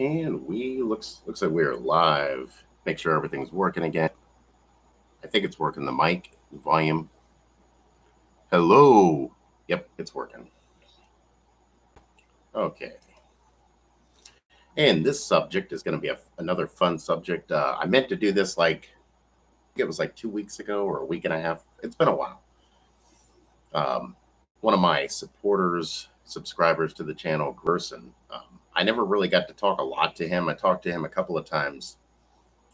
And we looks like we're live. Make sure everything's working again. I think it's working. The mic, volume. Hello. Yep, it's working. Okay. And this subject is going to be another fun subject. I meant to do this it was like 2 weeks ago or a week and a half. It's been a while. One of my supporters, subscribers to the channel, Gerson. I never really got to talk a lot to him. I talked to him a couple of times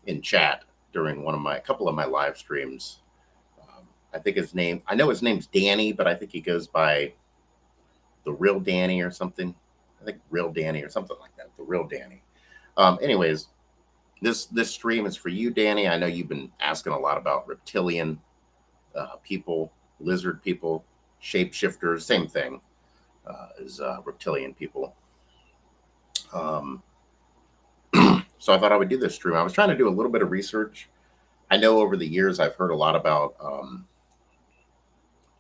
in chat during a couple of my live streams. I think I know his name's Danny, but I think he goes by the real Danny or something. I think real Danny or something like that. The real Danny. Anyways, this stream is for you, Danny. I know you've been asking a lot about reptilian people, lizard people, shapeshifters, same thing as reptilian people. So I thought I would do this stream. I was trying to do a little bit of research. I know over the years I've heard a lot about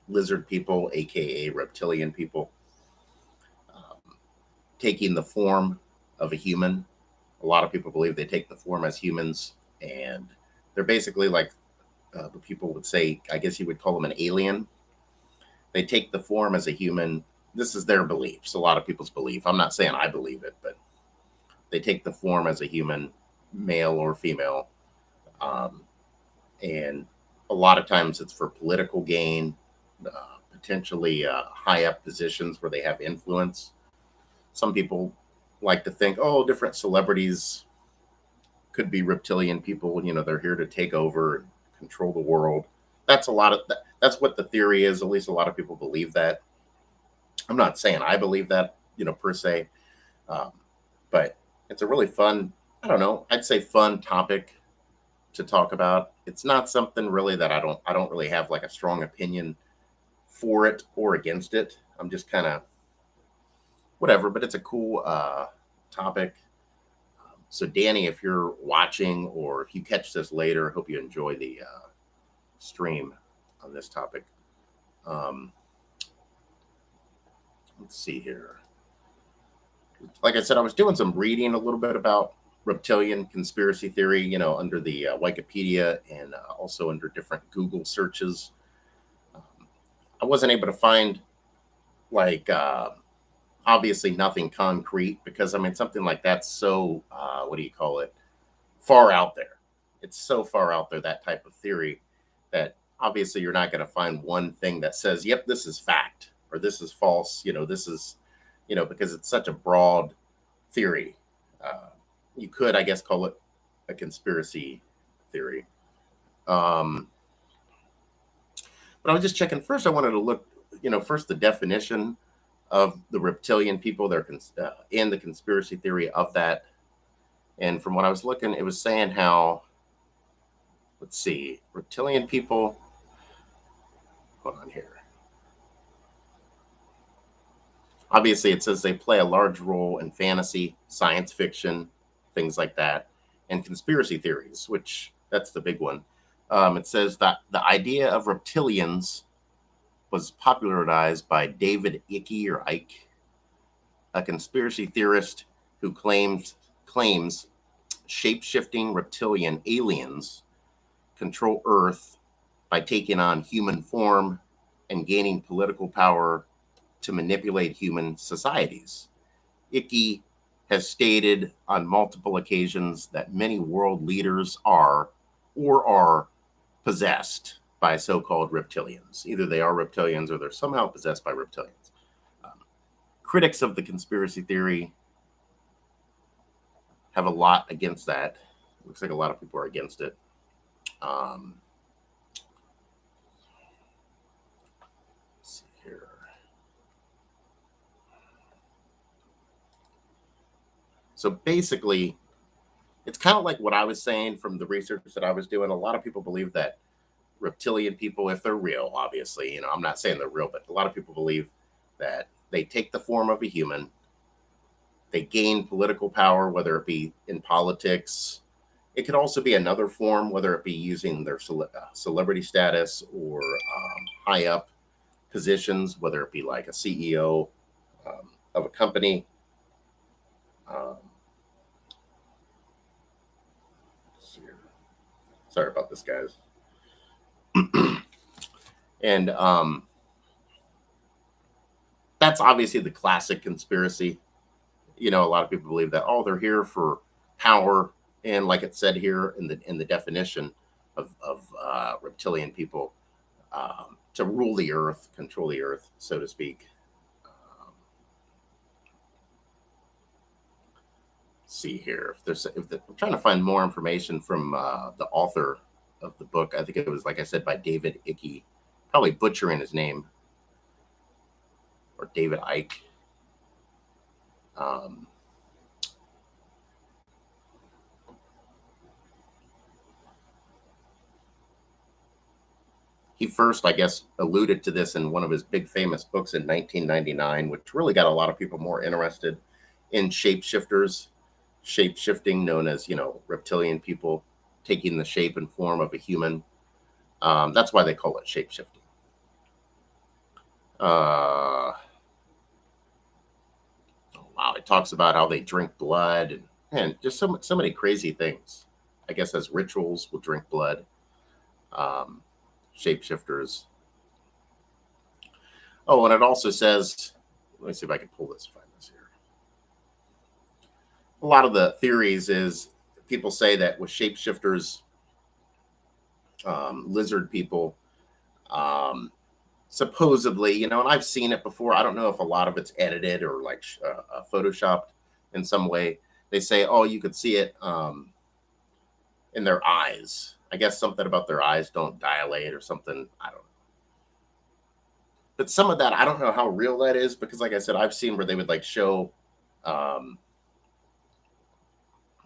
lizard people, aka reptilian people, taking the form of a human. A lot of people believe they take the form as humans, and they're basically like the people would say, I guess you would call them an alien. They take the form as a human. This is their beliefs, a lot of people's belief. I'm not saying I believe it, but they take the form as a human, male or female. And a lot of times it's for political gain, potentially high up positions where they have influence. Some people like to think, oh, different celebrities could be reptilian people. They're here to take over and control the world. That's that's what the theory is. At least a lot of people believe that. I'm not saying I believe that, per se, but it's a really fun, I don't know, I'd say fun topic to talk about. It's not something really that I don't really have like a strong opinion for it or against it. I'm just kind of whatever, but it's a cool topic. So Danny, if you're watching or if you catch this later, hope you enjoy the stream on this topic. Let's see here. Like I said, I was doing some reading a little bit about reptilian conspiracy theory, under the Wikipedia and also under different Google searches. I wasn't able to find like obviously nothing concrete because something like that's so what do you call it, far out there. It's so far out there, that type of theory, that obviously you're not going to find one thing that says, yep, this is fact or this is false. This is, because it's such a broad theory. You could, I guess, call it a conspiracy theory. But I was just checking. First, I wanted to look, first the definition of the reptilian people, and the conspiracy theory of that. And from what I was looking, it was saying how, let's see, reptilian people, hold on here. Obviously, it says they play a large role in fantasy, science fiction, things like that, and conspiracy theories, which that's the big one. It says that the idea of reptilians was popularized by David Icke, a conspiracy theorist who claims shape-shifting reptilian aliens control Earth by taking on human form and gaining political power to manipulate human societies. Icke has stated on multiple occasions that many world leaders are possessed by so-called reptilians. Either they are reptilians or they're somehow possessed by reptilians. Critics of the conspiracy theory have a lot against that. Looks like a lot of people are against it. Let's see here. So basically, it's kind of like what I was saying from the research that I was doing. A lot of people believe that reptilian people, if they're real, obviously, I'm not saying they're real, but a lot of people believe that they take the form of a human. They gain political power, whether it be in politics. It could also be another form, whether it be using their celebrity status or high up positions, whether it be like a CEO of a company. Sorry about this, guys. And that's obviously the classic conspiracy. You know, a lot of people believe that, oh, they're here for power, and like it said here in the definition of reptilian people, to rule the earth, control the earth, so to speak. Um, see here if there's I'm trying to find more information from the author of the book. I think it was, like I said, by David Icke, probably butchering his name, or David Icke. Um, he first, I guess, alluded to this in one of his big famous books in 1999, which really got a lot of people more interested in shapeshifters, shape shifting, known as, reptilian people taking the shape and form of a human. That's why they call it shape shifting. Oh, wow, it talks about how they drink blood, and just so many crazy things. I guess as rituals will drink blood. Um, Shapeshifters. Oh, and it also says, let me see if I can pull this, find this here. A lot of the theories is people say that with shapeshifters, lizard people, supposedly, and I've seen it before. I don't know if a lot of it's edited or like photoshopped in some way. They say, oh, you could see it in their eyes. I guess something about their eyes don't dilate or something. I don't know. But some of that, I don't know how real that is, because like I said, I've seen where they would like show um,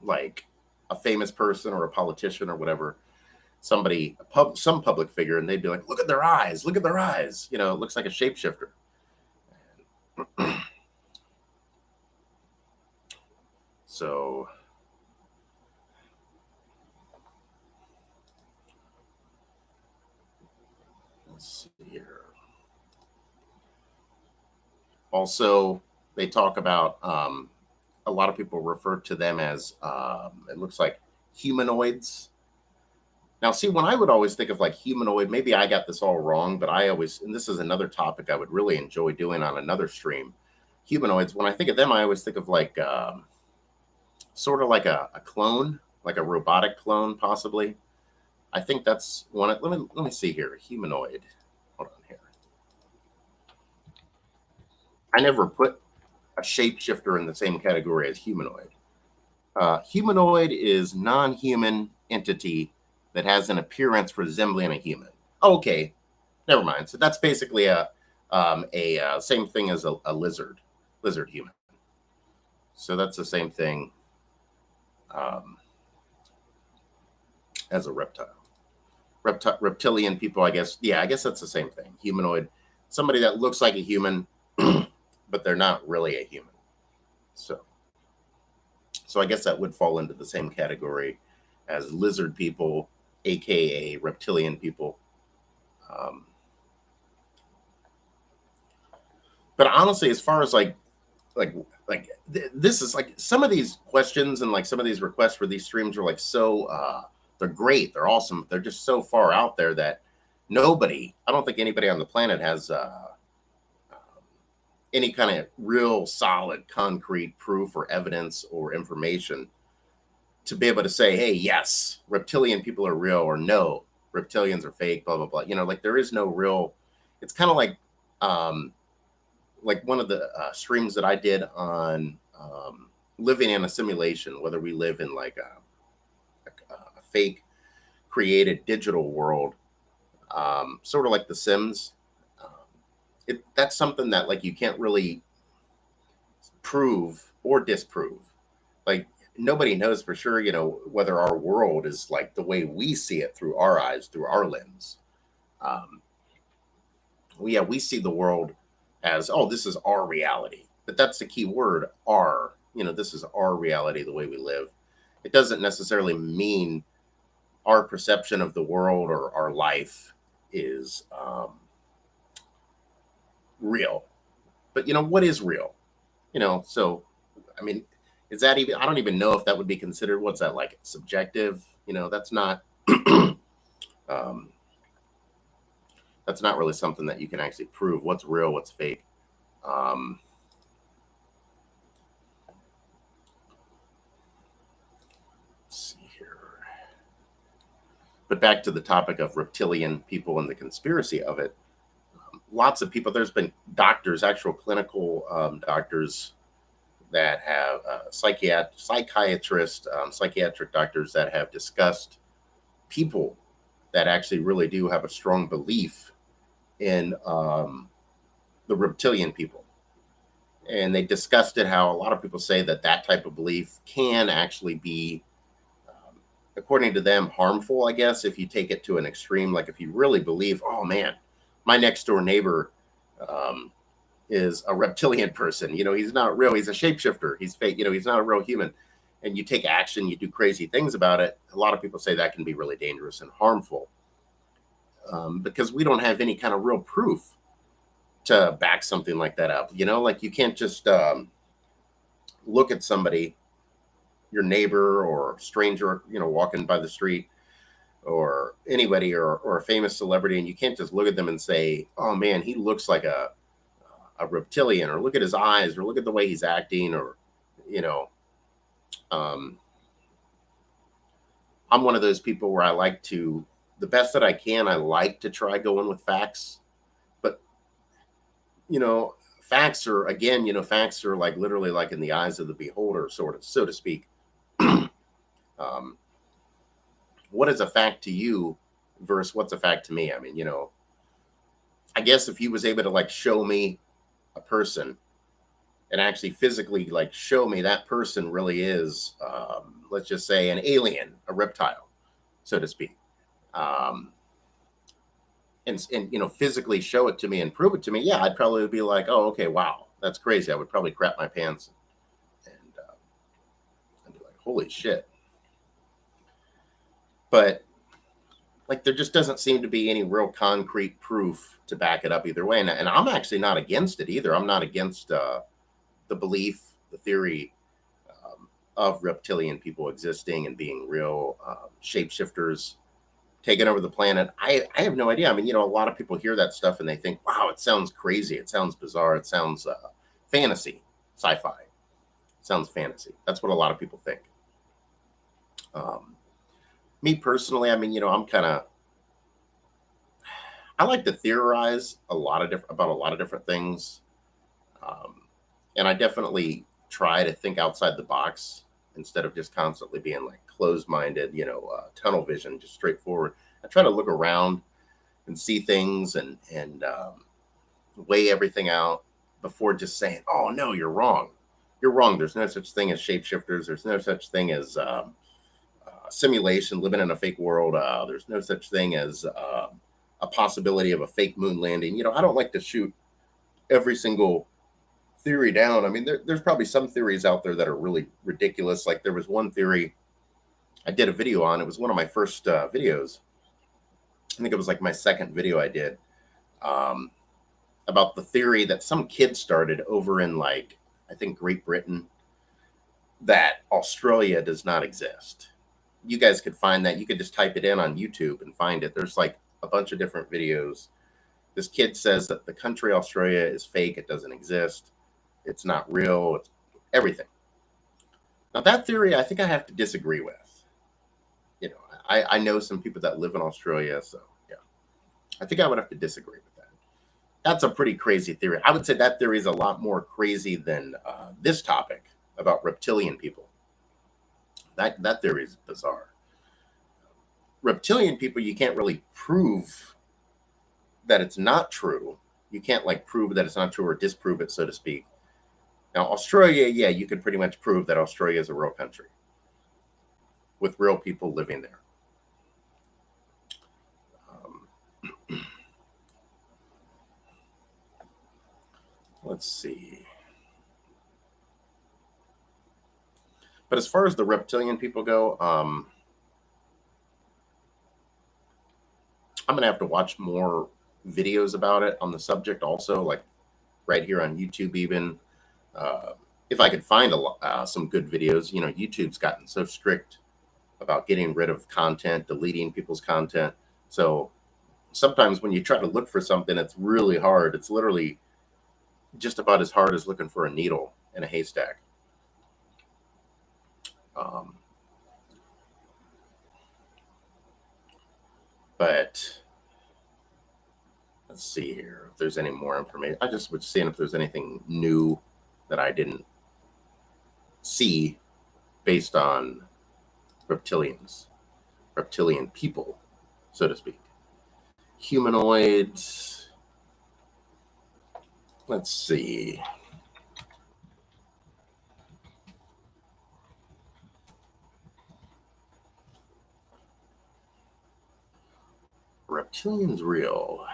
like a famous person or a politician or whatever, somebody, some public figure, and they'd be like, look at their eyes, look at their eyes. It looks like a shapeshifter. So let's see here. Also, they talk about a lot of people refer to them as it looks like humanoids. Now, see, when I would always think of like humanoid, maybe I got this all wrong, but I always, and this is another topic I would really enjoy doing on another stream. Humanoids, when I think of them, I always think of like sort of like a clone, like a robotic clone, possibly. I think that's one. Let me see here. Humanoid. Hold on here. I never put a shapeshifter in the same category as humanoid. Humanoid is non-human entity that has an appearance resembling a human. Okay, never mind. So that's basically a same thing as a lizard human. So that's the same thing um, as a reptile. Reptilian people, I guess. Yeah, I guess that's the same thing. Humanoid, somebody that looks like a human, but they're not really a human. So I guess that would fall into the same category as lizard people, aka reptilian people. Um, but honestly, as far as like this is like some of these questions and like some of these requests for these streams are like so they're great, they're awesome, they're just so far out there that I don't think anybody on the planet has any kind of real solid concrete proof or evidence or information to be able to say, hey, yes, reptilian people are real, or no, reptilians are fake, blah blah blah. Like there is no real. It's kind of like one of the streams that I did on living in a simulation, whether we live in like a fake created digital world, sort of like The Sims. That's something that like you can't really prove or disprove. Like nobody knows for sure, whether our world is like the way we see it through our eyes, through our lens. Um, we see the world as, oh, this is our reality, but that's the key word, our. This is our reality, the way we live. It doesn't necessarily mean our perception of the world or our life is real. But what is real? So I mean, is that even? I don't even know if that would be considered. What's that like? Subjective? That's not. um, that's not really something that you can actually prove. What's real, what's fake. Um, let's see here. But back to the topic of reptilian people and the conspiracy of it. Lots of people, there's been doctors, actual clinical doctors that have psychiatrists, psychiatric doctors that have discussed people that actually really do have a strong belief in the reptilian people. And they discussed it how a lot of people say that that type of belief can actually be, according to them, harmful, I guess, if you take it to an extreme. Like if you really believe, oh man, my next door neighbor um, is a reptilian person. He's not real. He's a shapeshifter. He's fake. He's not a real human. And you take action, you do crazy things about it. A lot of people say that can be really dangerous and harmful because we don't have any kind of real proof to back something like that up. Like you can't just look at somebody, your neighbor or stranger, walking by the street or anybody or a famous celebrity, and you can't just look at them and say, oh man, he looks like a reptilian, or look at his eyes, or look at the way he's acting, or you know um, I'm one of those people where I like to, the best that I can, I like to try going with facts. But facts are, again, facts are like literally like in the eyes of the beholder, sort of, so to speak. um, what is a fact to you versus what's a fact to me? I mean, I guess if he was able to like show me a person and actually physically like show me that person really is, let's just say, an alien, a reptile, so to speak, um, and physically show it to me and prove it to me, yeah, I'd probably be like, oh, okay, wow, that's crazy. I would probably crap my pants and I'd be like, holy shit. But like there just doesn't seem to be any real concrete proof to back it up either way, and I'm actually not against it either. I'm not against the belief, the theory of reptilian people existing and being real shapeshifters taking over the planet. I have no idea. I mean, a lot of people hear that stuff and they think, wow, it sounds crazy. It sounds bizarre. It sounds fantasy, sci-fi. It sounds fantasy. That's what a lot of people think. Um, Me personally, I mean, I like to theorize about a lot of different things. Um, and I definitely try to think outside the box instead of just constantly being like closed-minded, tunnel vision, just straightforward. I try to look around and see things and weigh everything out before just saying, "Oh no, you're wrong. You're wrong. There's no such thing as shapeshifters. There's no such thing as simulation, living in a fake world. There's no such thing as a possibility of a fake moon landing." I don't like to shoot every single theory down. I mean, there's probably some theories out there that are really ridiculous. Like there was one theory I did a video on. It was one of my first videos. I think it was like my second video I did um, about the theory that some kid started over in like, I think Great Britain, that Australia does not exist. You guys could find that. You could just type it in on YouTube and find it. There's like a bunch of different videos. This kid says that the country Australia is fake. It doesn't exist. It's not real. It's everything. Now that theory, I think I have to disagree with. I know some people that live in Australia, so yeah, I think I would have to disagree with that. That's a pretty crazy theory. I would say that theory is a lot more crazy than this topic about reptilian people. That theory is bizarre. Reptilian people, you can't really prove that it's not true. You can't like prove that it's not true or disprove it, so to speak. Now, Australia, yeah, you could pretty much prove that Australia is a real country with real people living there. Let's see. But as far as the reptilian people go, I'm gonna have to watch more videos about it on the subject. Also, like right here on YouTube, even if I could find some good videos. YouTube's gotten so strict about getting rid of content, deleting people's content. So sometimes when you try to look for something, it's really hard. It's literally just about as hard as looking for a needle in a haystack. Um, but let's see here if there's any more information. I just was seeing if there's anything new that I didn't see based on reptilians, reptilian people, so to speak. Humanoids. Let's see. Reptilians real.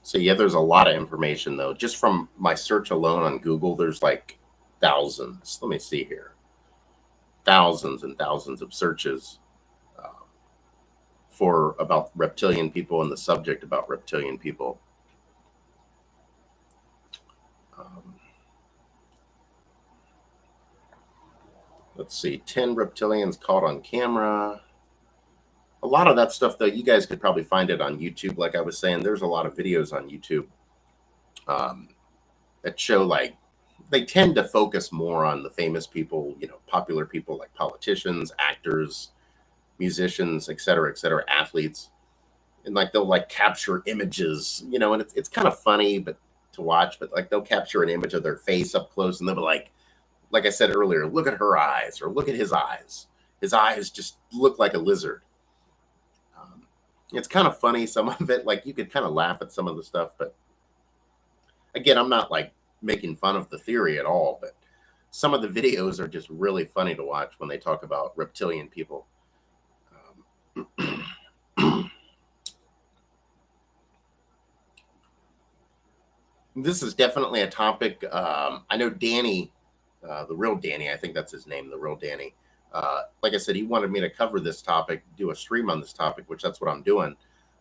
So yeah, there's a lot of information though. Just from my search alone on Google, there's like thousands. Let me see here. Thousands and thousands of searches for about reptilian people and the subject about reptilian people. Um, let's see, 10 reptilians caught on camera. A lot of that stuff, though, you guys could probably find it on YouTube. Like I was saying, there's a lot of videos on YouTube um, that show like they tend to focus more on the famous people, you know, popular people like politicians, actors, musicians, et cetera, athletes. And like they'll like capture images, you know, and it's kind of funny, but to watch, but like they'll capture an image of their face up close and they'll be like I said earlier, look at her eyes or look at his eyes. His eyes just look like a lizard. It's kind of funny, some of it, like you could kind of laugh at some of the stuff, but again, I'm not like making fun of the theory at all, but some of the videos are just really funny to watch when they talk about reptilian people. This is definitely a topic. I know Danny, the real Danny, I think that's his name, the real Danny. Like I said, he wanted me to cover this topic, do a stream on this topic, which that's what I'm doing.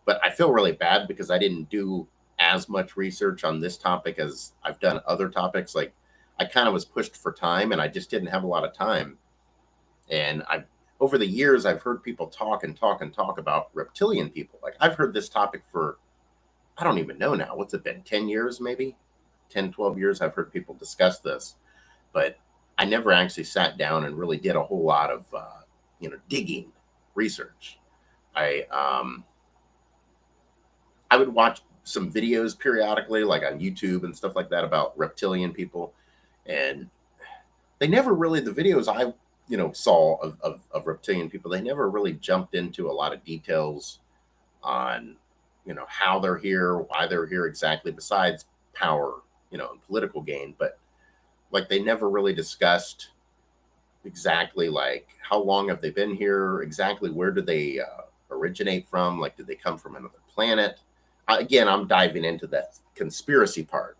But I feel really bad because I didn't do as much research on this topic as I've done other topics. Like I kind of was pushed for time and I just didn't have a lot of time. And over the years, I've heard people talk and talk and talk about reptilian people. Like I've heard this topic for, I don't even know now. What's it been? 10 years, maybe 10, 12 years. I've heard people discuss this, but I never actually sat down and really did a whole lot of, digging research. I, um, I would watch some videos periodically, like on YouTube and stuff like that about reptilian people. And they never really, the videos I, saw of reptilian people, they never really jumped into a lot of details on, how they're here, why they're here exactly, besides power, and political gain. But like they never really discussed exactly like how long have they been here, exactly where do they originate from, like did they come from another planet. Again, I'm diving into that conspiracy part.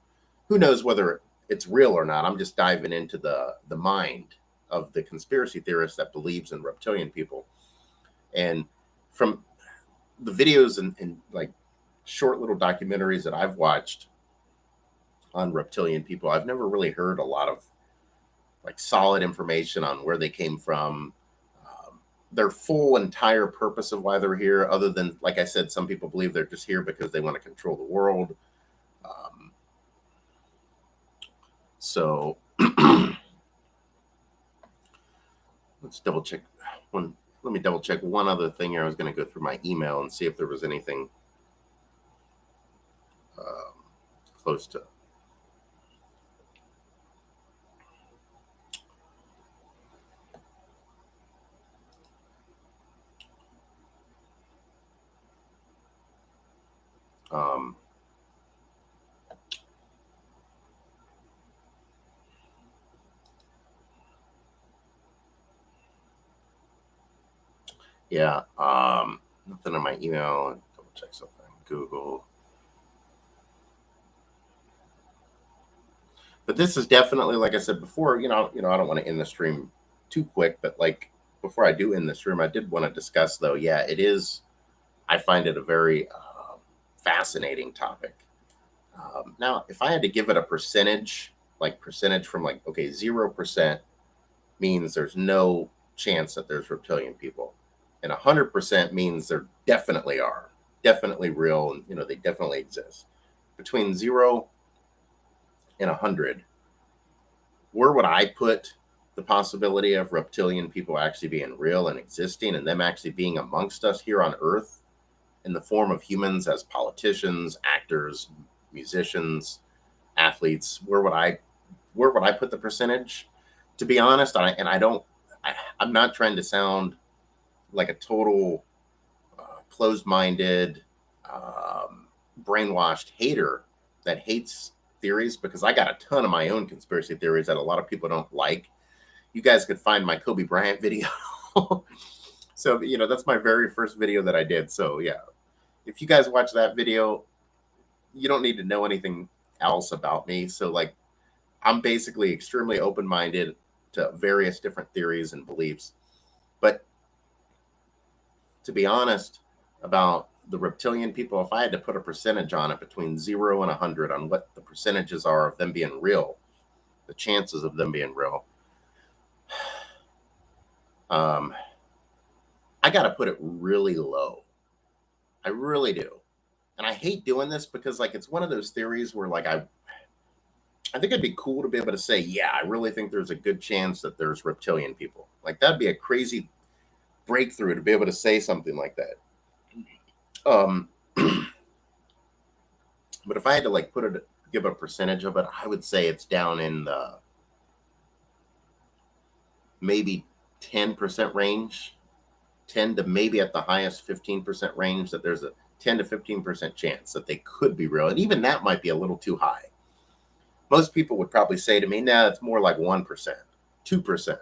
Who knows whether it's real or not. I'm just diving into the mind of the conspiracy theorist that believes in reptilian people. And from the videos and like short little documentaries that I've watched on reptilian people, I've never really heard a lot of like solid information on where they came from, their full entire purpose of why they're here, other than, like I said, some people believe they're just here because they want to control the world. So let's double check one. Let me double check one other thing here. I was going to go through my email and see if there was anything close to. Um, yeah, nothing in my email. Double check something. Google. But this is definitely, like I said before, I don't want to end the stream too quick, but like before I do end the stream, I did want to discuss though. Yeah, it is. I find it a very fascinating topic. Now, if I had to give it a percentage, like percentage from like, okay, 0% means there's no chance that there's reptilian people. And 100% means there definitely are, definitely real, and they definitely exist. Between 0 and 100, where would I put the possibility of reptilian people actually being real and existing and them actually being amongst us here on Earth in the form of humans as politicians, actors, musicians, athletes? Where would I put the percentage? To be honest, I'm not trying to sound like a total closed-minded, brainwashed hater that hates theories, because I got a ton of my own conspiracy theories that a lot of people don't like. You guys could find my Kobe Bryant video. So, that's my very first video that I did. So, yeah, if you guys watch that video, you don't need to know anything else about me. So, like, I'm basically extremely open-minded to various different theories and beliefs. But to be honest about the reptilian people, if I had to put a percentage on it between 0 and 100 on what the percentages are of them being real, the chances of them being real, I got to put it really low. I really do. And I hate doing this because, like, it's one of those theories where, like, I think it'd be cool to be able to say, yeah, I really think there's a good chance that there's reptilian people. Like, that'd be a crazy breakthrough to be able to say something like that. But if I had to, like, give a percentage of it, I would say it's down in the maybe 10% range, 10 to maybe at the highest 15% range, that there's a 10 to 15% chance that they could be real. And even that might be a little too high. Most people would probably say to me, nah, it's more like 1%, 2%.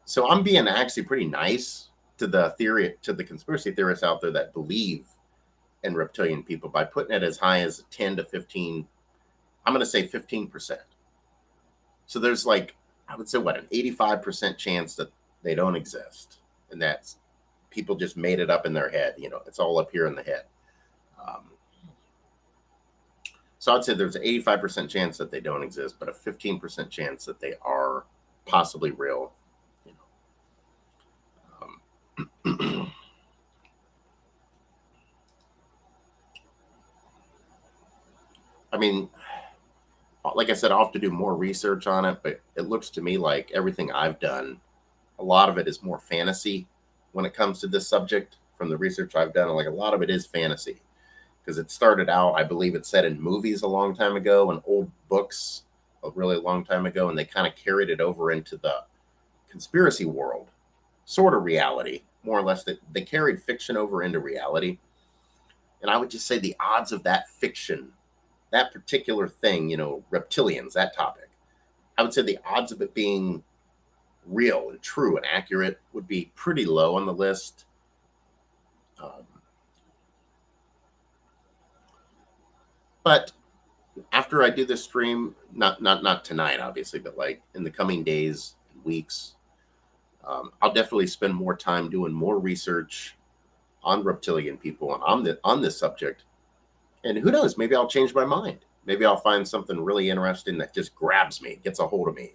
So I'm being actually pretty nice to the conspiracy theorists out there that believe in reptilian people by putting it as high as 10 to 15. I'm going to say 15%. So there's, like, I would say, what, an 85% chance that they don't exist. And that's people just made it up in their head. It's all up here in the head. So I'd say there's an 85% chance that they don't exist, but a 15% chance that they are possibly real. I mean, like I said, I'll have to do more research on it, but it looks to me like everything I've done, a lot of it is more fantasy when it comes to this subject. From the research I've done, like, a lot of it is fantasy, because it started out, I believe it's said in movies a long time ago and old books a really long time ago, and they kind of carried it over into the conspiracy world, sort of reality, more or less. That they carried fiction over into reality. And I would just say the odds of that fiction, that particular thing, reptilians, that topic, I would say the odds of it being real and true and accurate would be pretty low on the list. But after I do this stream, not tonight, obviously, but like in the coming days, weeks, I'll definitely spend more time doing more research on reptilian people and on this subject. And who knows, maybe I'll change my mind. Maybe I'll find something really interesting that just grabs me, gets a hold of me.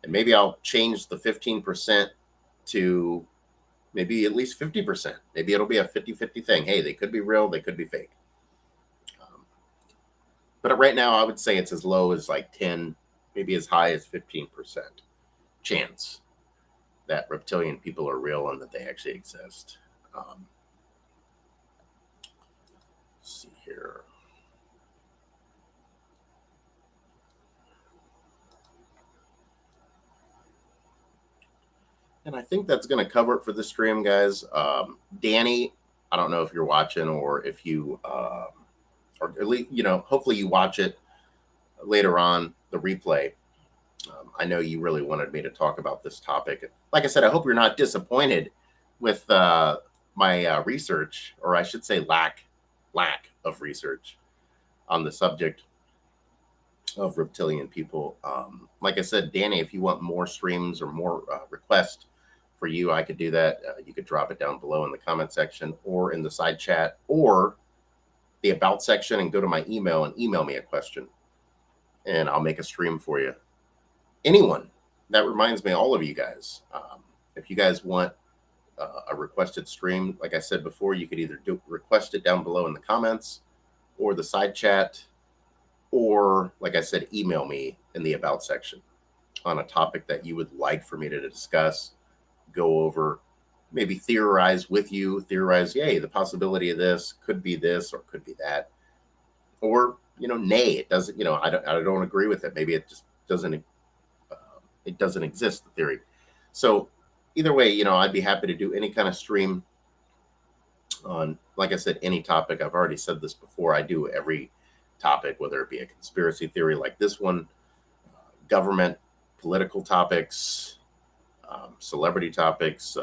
And maybe I'll change the 15% to maybe at least 50%. Maybe it'll be a 50-50 thing. Hey, they could be real, they could be fake. But right now, I would say it's as low as like 10, maybe as high as 15% chance that reptilian people are real and that they actually exist. Let's see here. And I think that's going to cover it for the stream, guys. Danny, I don't know if you're watching or if you, or at least, hopefully you watch it later on, the replay. I know you really wanted me to talk about this topic. Like I said, I hope you're not disappointed with my research, or I should say lack of research on the subject of reptilian people. Like I said, Danny, if you want more streams or more requests for you, I could do that. You could drop it down below in the comment section or in the side chat, or the about section and go to my email and email me a question, and I'll make a stream for you. Anyone, that reminds me, all of you guys, if you guys want a requested stream, like I said before, you could either request it down below in the comments or the side chat, or like I said, email me in the about section on a topic that you would like for me to discuss, go over, maybe theorize with you, yay, the possibility of this could be this or could be that. Or, nay, it doesn't, I don't agree with it. Maybe it just doesn't, it doesn't exist, the theory. So either way, I'd be happy to do any kind of stream on, like I said, any topic. I've already said this before. I do every topic, whether it be a conspiracy theory like this one, government, political topics, celebrity topics,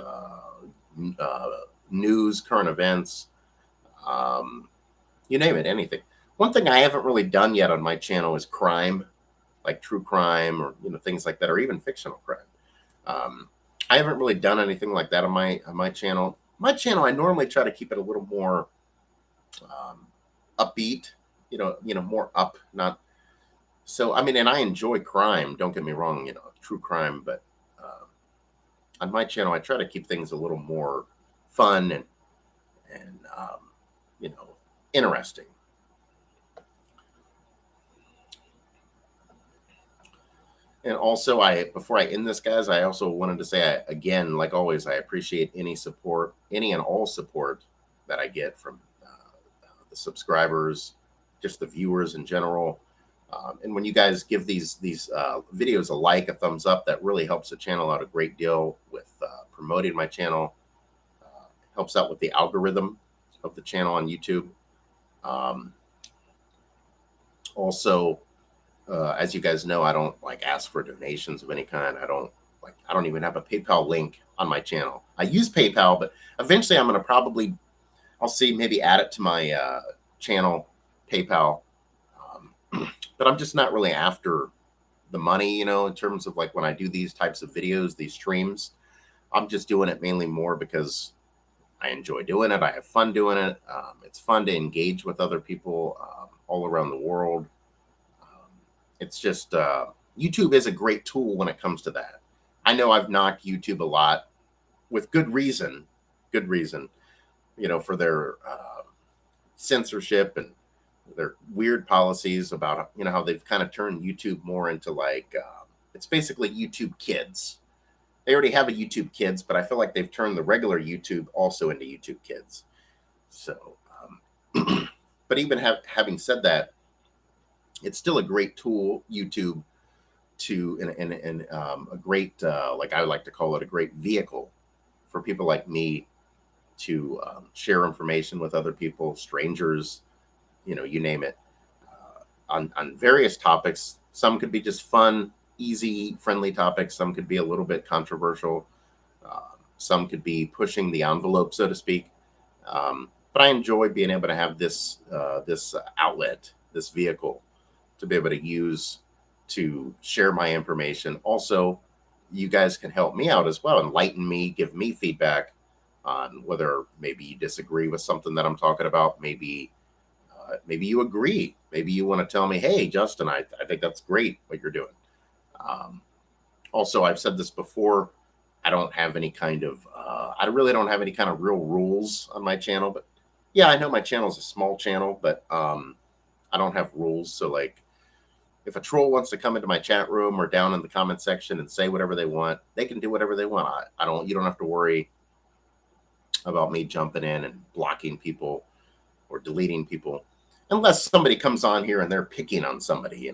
news, current events, you name it, anything. One thing I haven't really done yet on my channel is crime, like true crime or things like that, or even fictional crime. I haven't really done anything like that on my channel. My channel, I normally try to keep it a little more upbeat, more up, not so. I mean, and I enjoy crime. Don't get me wrong, true crime, but on my channel, I try to keep things a little more fun and interesting. And also, before I end this, guys, I also wanted to say, again, like always, I appreciate any support, any and all support that I get from the subscribers, just the viewers in general. And when you guys give these videos a like, a thumbs up, that really helps the channel out a great deal with promoting my channel. Helps out with the algorithm of the channel on YouTube. Also, as you guys know, I don't ask for donations of any kind. I don't even have a PayPal link on my channel. I use PayPal, but eventually I'm going to I'll see, maybe add it to my channel, PayPal. But I'm just not really after the money, in terms of when I do these types of videos, these streams. I'm just doing it mainly more because I enjoy doing it. I have fun doing it. It's fun to engage with other people all around the world. It's just YouTube is a great tool when it comes to that. I know I've knocked YouTube a lot with good reason, for their censorship and their weird policies about, how they've kind of turned YouTube more into it's basically YouTube Kids. They already have a YouTube Kids, but I feel like they've turned the regular YouTube also into YouTube Kids. So, but even having said that, it's still a great tool, YouTube, and a great, I like to call it, a great vehicle for people like me to share information with other people, strangers, you name it, on various topics. Some could be just fun, easy, friendly topics. Some could be a little bit controversial. Some could be pushing the envelope, so to speak. But I enjoy being able to have this outlet, this vehicle, to be able to use to share my information. Also, you guys can help me out as well, enlighten me, give me feedback on whether maybe you disagree with something that I'm talking about. Maybe you agree. Maybe you want to tell me, hey, Justin, I think that's great what you're doing. Also, I've said this before, I don't have any kind of, I really don't have any kind of real rules on my channel. But yeah, I know my channel is a small channel, but I don't have rules. So if a troll wants to come into my chat room or down in the comment section and say whatever they want, they can do whatever they want. You don't have to worry about me jumping in and blocking people or deleting people, unless somebody comes on here and they're picking on somebody,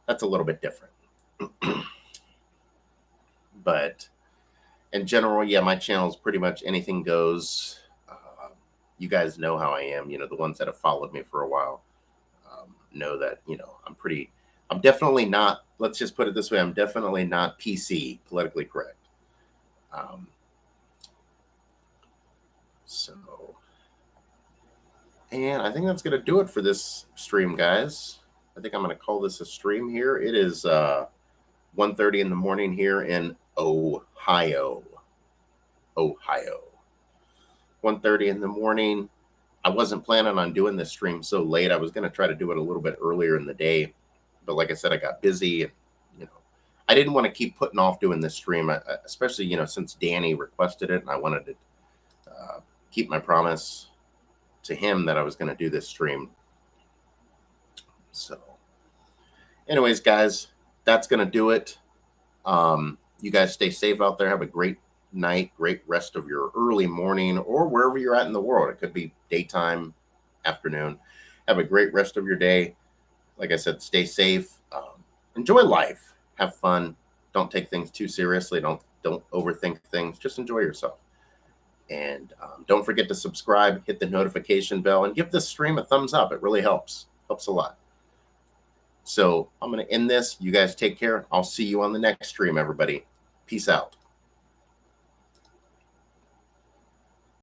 that's a little bit different. But in general, yeah, my channel is pretty much anything goes. You guys know how I am, the ones that have followed me for a while know that, I'm definitely not, let's just put it this way, I'm definitely not PC, politically correct. And I think that's going to do it for this stream, guys. I think I'm going to call this a stream here. It is 1:30 in the morning here in Ohio. 1:30 in the morning. I wasn't planning on doing this stream so late. I was going to try to do it a little bit earlier in the day, but like I said, I got busy, and I didn't want to keep putting off doing this stream, especially since Danny requested it, and I wanted to keep my promise to him that I was going to do this stream. So, anyways, guys, that's going to do it. You guys stay safe out there. Have a great night, great rest of your early morning, or wherever you're at in the world. It could be daytime, afternoon. Have a great rest of your day. Like I said, stay safe. Enjoy life. Have fun. Don't take things too seriously. Don't overthink things. Just enjoy yourself. And don't forget to subscribe, hit the notification bell, and give this stream a thumbs up. It really helps. Helps a lot. So I'm going to end this. You guys take care. I'll see you on the next stream, everybody. Peace out.